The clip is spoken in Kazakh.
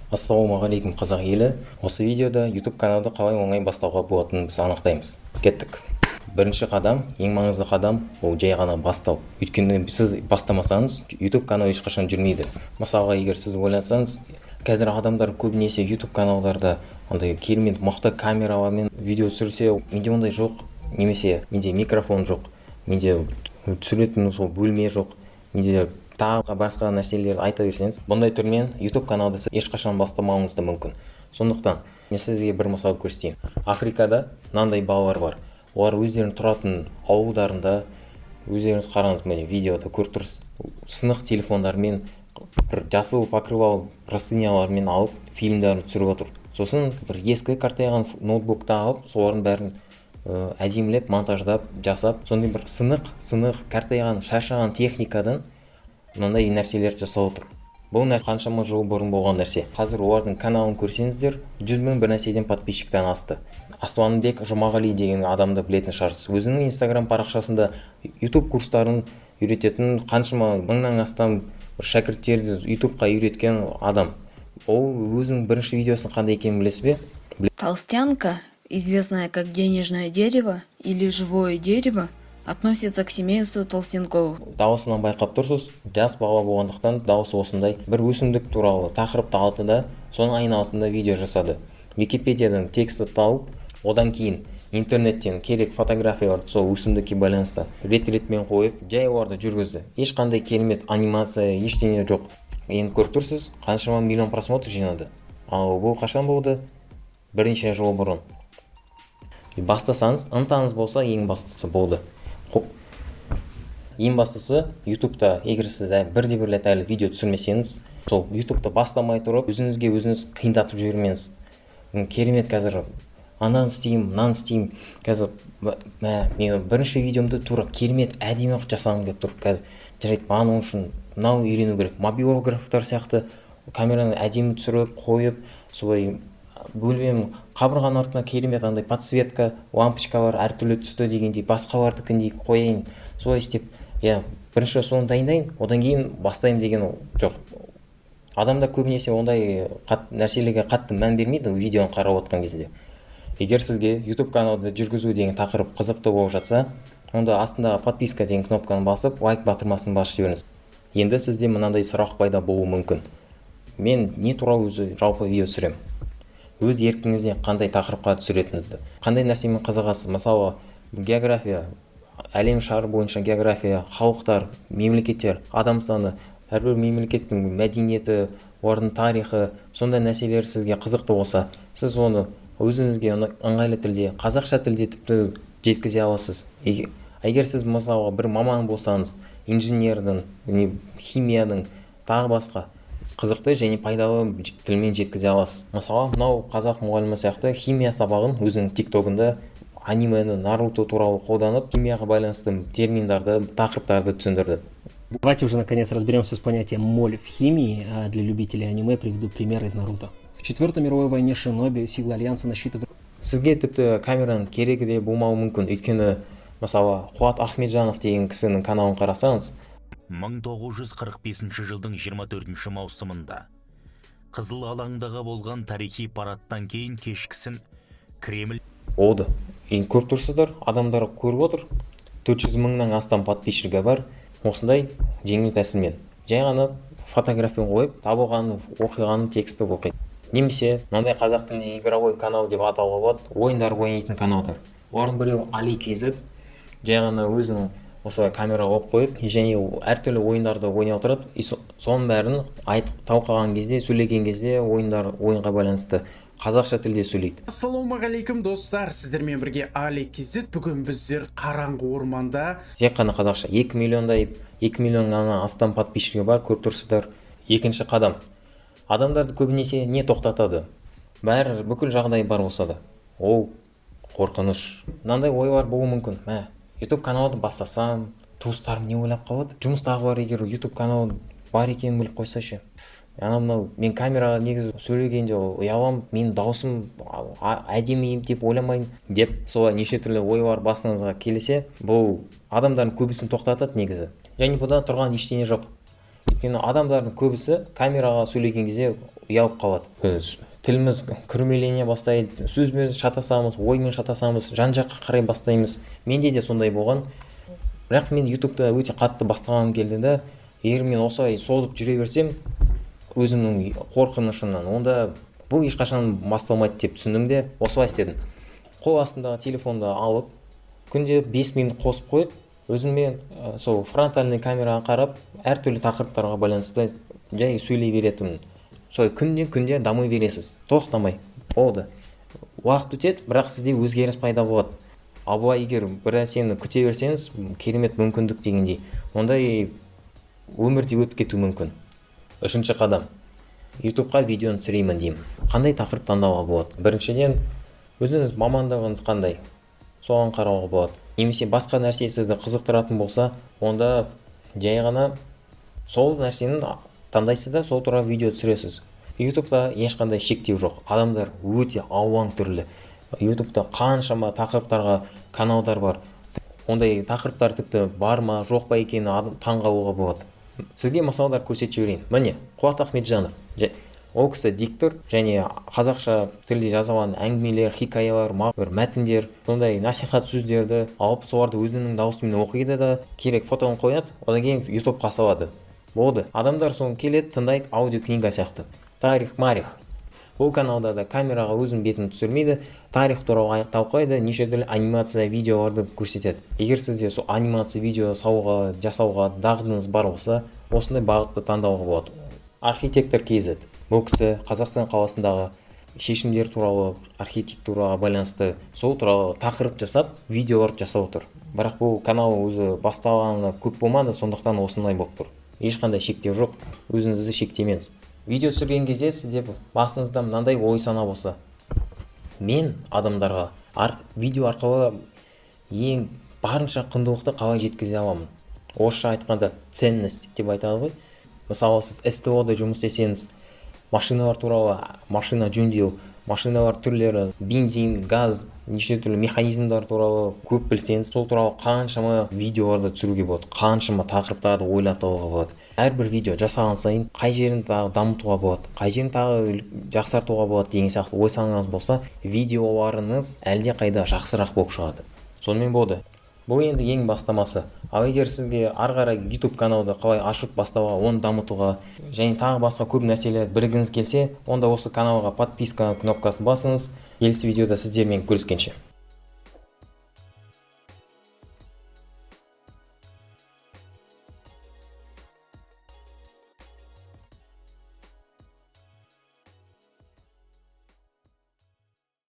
Ассалаумағалейкум қазақ елі. Осы видеода YouTube каналды қалай оңай бастауға болатынын біз анықтаймыз. Кеттік. Бірінші қадам, ең маңызды қадам, ол жай ғана бастау. Өйткені сіз бастамасаңыз, YouTube каналы ешқашан жүрмейді. Мысалға, егер сіз ойлансаңыз, қазір адамдар көбінесе YouTube каналдарда андай керемет мықты камералармен видео түсірсе, менде ондай жоқ, немесе менде микрофон жоқ, менде түсіретін сол бөлме жоқ, менде тағы басқа нәрселерді айта берсеңіз, бұндай түрмен YouTube каналды ешқашан бастамауыңыз да мүмкін. Сондықтан мен сізге бір мысал көрсетейін. Африкада мынандай балалар бар. Олар өздерінің тұратын ауылдарында, өздеріңіз қараңыз, міне видеода көріп тұрсыз, сынық телефондармен, бір жасыл покрывал простынялармен алып фильмдерін түсіріп отыр. Сосын бір ескі қартайған ноутбукты алып, солардың бәрін әдемілеп, монтаждап, жасап, сондай бір сынық қартайған, шаршаған техникадан мынандай нәрселер жасап отыр. Бұл нәрсе қаншама жыл бұрын болған нәрсе. Қазір олардың каналын көрсеңіздер, 100 мың бір нәрседен подписчиктен асты. Асланбек Жұмағали деген адамды білетін шығарсыз. Өзінің Instagram парақшасында YouTube курстарын үйрететін қаншама мыңнан астам шәкірттерді YouTubeқа үйреткен адам. Ол өзінің бірінші видеосын қандай екенін білесіз бе? Толстянка, известная как денежное дерево или живое дерево, относится к семейству толстенковых. Дауысынан байқап тұрсыз, жас бала болғандықтан дауысы осындай бір өсімдік туралы тақырыпты алды да, соның айналасында видео жасады. Википедиядан тексті тауып, одан кейін интернеттен керек фотографияларды сол өсімдікке байланысты рет-ретмен қойып, жай оларды жүргізді. Ешқандай керемет анимация, ештеңе жоқ. Енді көріп тұрсыз, қаншама миллион просмотр жинады. Ал бұл қашан болды? Бірнеше жыл бұрын. Бастасаңыз, ынтаңыз болса, ең бастысы болды. Ең бастысы, YouTube'да егер сіз бірде-бір рет әлі видео түсірмесеңіз, сол YouTube'да бастамай тұрып, өзіңізге өзіңіз қиындатып жібермеңіз. Керемет қазір ананы істеймін, мынаны істеймін. Қазір мен бірінші видеомды тура керемет әдемі жасағым келіп тұр. Қазір жарайды, маған үшін мынау үйрену керек. Мобилографтар сияқты камераны әдемі түсіріп, қойып, солай бөлмем қабырғаның артына керемет андай подсветка, лампочкалар әртүрлі түсті дегендей, басқалардыкіндей қояйын. Солай істеп, бірінші соны дайындайын, одан кейін бастайын деген жоқ. Адамдар көбінесе ондай нәрселерге қатты мән бермейді видеоны қарап отқан кезде. Егер сізге YouTube каналды жүргізу деген тақырып қызықты болып жатса, онда астындағы подписка деген кнопканы басып, лайк батырмасын басып жіберіңіз. Енді сізде мынандай сұрақ пайда болуы мүмкін. Мен не туралы өзі жалпы видео түсіремін? Өз еркіңізде қандай тақырыпқа түсіретінізді, қандай нәрсемен қызығасыз? Мысалы, география, әлем шары бойынша география, халықтар, мемлекеттер, адам саны, әрбір мемлекеттің мәдениеті, олардың тарихы, сондай нәрселер сізге қызықты болса, сіз оны өзіңізге ыңғайлы тілде, қазақша тілде тіпті жеткізе аласыз. Егер сіз мысалы бір маман болсаңыз, инженердің, химияның, тағы басқа қызықты және пайдалы тілмен жеткізе аласыз. Мысалы, мынау қазақ мұғалімі сияқты химия сабағын өзінің TikTok'ында анимені, Наруто туралы қолданып, химияға байланысты терминдарды, тақырыптарды түсіндірді. Давайте уже наконец разберемся с понятием моль в химии. Для любителей аниме приведу пример из Наруто. В Четвертой мировой войне Шиноби силы Альянса насчитывали... Сізге тіпті камераның керегі де болмауы мүмкін. Өйткені, мысалы, Қуат Ахметжанов деген кісінің каналын қарасаңыз, 1945 жылдың 24 маусымында Қызыл алаңдағы болған тарихи парадтан кейін кешкісін Кремль болды. Енді көріп тұрсыздар, адамдар көріп отыр. 400 мыңнан астам подписчигі бар. Осындай жеңіл тәсілмен жай ғана фотографияны қойып, табылған оқиғаның тексті оқиды. Немесе мынандай қазақ тілінде игровой канал деп атауға болады, ойындар ойнайтын каналдар. Олардың біреуі Али KZ, жай ғана өзінің осылай камера алып қойып, және әртүрлі ойындарды ойнай отырады. Соның бәрін талқылаған кезде, сөйлеген кезде ойынға байланысты қазақша тілде сөйлейді. Ассалаумағалейкум достар, сіздермен бірге Али KZ. Бүгін біздер қараңғы орманда. Тек қана қазақша 2 миллионнан астам подписчигі бар, көріп тұрсыздар. Екінші қадам. Адамдарды көбінесе не тоқтатады? Бәрі бүкіл жағдай бар болса да. Ол қорқыныш. Мынандай ойлар болуы мүмкін. YouTube каналды бастасам, туыстарым не ойлап қалады? Жұмыстағы бар егер YouTube канал бар екенін біліп қойсашы. Мен камераға негізі сөйлегенде ұялам, мен даусым әдемі деп ойламаймын деп, солай неше түрлі ойлар басыңызға келсе, бұл адамдардың көбісін тоқтатады негізі. Және бұда тұрған ештеңе жоқ. Өйткені адамдардың көбісі камераға сөйлеген кезде ұялып қалады. Тіліміз күрмелене бастайды, сөзбен шатасамыз, оймен шатасамыз, жан-жаққа қарай бастаймыз. Менде де сондай болған. Бірақ мен ютубта өте қатты бастағым келді да, егер мен осылай созып жүре берсем, өзімнің қорқынышымнан, онда бұл ешқашан басталмайды деп түсіндім де, осылай істедім. Қол астындағы телефонды алып, күнде 5 минут қосып қойып, өзіме сол фронтальный камераға қарап, әртүрлі тақырыптарға байланысты жай сөйлей беретінмін. Солай күнде дамый бересіз, тоқтамай. Болды. Уақыт өтеді, бірақ сізде өзгеріс пайда болады. Ал былай егер бір нәрсені күте берсеңіз, керемет мүмкіндік дегендей, ондай өмірде өтіп кету мүмкін. 3-ші қадам. ютубқа видеоны түсіремін деймін. Қандай тақырып таңдауға болады? Біріншіден, өзіңіз мамандығыңыз қандай? Соған қарауға болады. Немесе басқа нәрсе сізді қызықтыратын болса, онда жай ғана сол нәрсені таңдайсыз да сол туралы видео түсіресіз. ютубта ешқандай шектеу жоқ. Адамдар өте алуан түрлі. ютубта қаншама тақырыптарға каналдар бар. Ондай тақырыптар тіпті бар ма, жоқ па екенін таңғалуға болады. Сізге мысалдар көрсетіп жіберейін. Міне, Қуат Ахметжанов. Ол кісі диктор және қазақша тілде жазылған әңгімелер, хикаялар, бір мәтіндер, сондай насихат сөздерді алып соларды өзінің дауысымен оқиды да, керек фотоны қояды, одан кейін ютубқа салады. Болды. Адамдар соны келеді, тыңдайды, аудиокнига сияқты. Тарих, марих. Бұл каналда да камераға өзінің бетін түсірмейді, тарих туралы талқылайды, неше түрлі анимация видеоларды көрсетеді. Егер сізде сол анимация видео жасауға дағдыңыз бар болса, осындай бағытты таңдауға болады. Архитектор KZ. Бұл кісі Қазақстан қаласындағы шешімдер туралы, архитектураға байланысты сол туралы тақырып жасап, видеолар жасап отыр. Бірақ бұл канал өзі басталғанына көп болмады, сондықтан осындай болып тұр. Ешқандай шектеу жоқ, өзіңізді шектемеңіз. Видео түсірген кезде сізде басыңызда мынандай ой сана болса, мен адамдарға видео арқылы ең барынша құндылықты қалай жеткізе аламын? Орысша айтқанда ценность деп айтады ғой. Мысалы, сіз СТО-да жұмыс істесеңіз, машиналар туралы, машина жөндеу, машиналар түрлері, бензин, газ, неше түрлі механизмдар туралы көп білсеңіз, сол туралы қаншама видеоларды түсіруге болады, қаншама тақырыптарды ойлап табуға болады. Әрбір видео жасаған сайын қай жерін тағы дамытуға болады, қай жерін тағы жақсартуға болады деген сияқты ой санаңыз болса, видеоларыңыз әлде қайда жақсырақ болып шығады. Сонымен болды. Бұл енді ең бастамасы. Ал егер сізге ары қарай YouTube каналды қалай ашып бастауға, оны дамытуға және тағы басқа көп нәрселер білгіңіз келсе, онда осы каналға подписка кнопкасын басыңыз. Келесі видеода сіздермен көріскенше.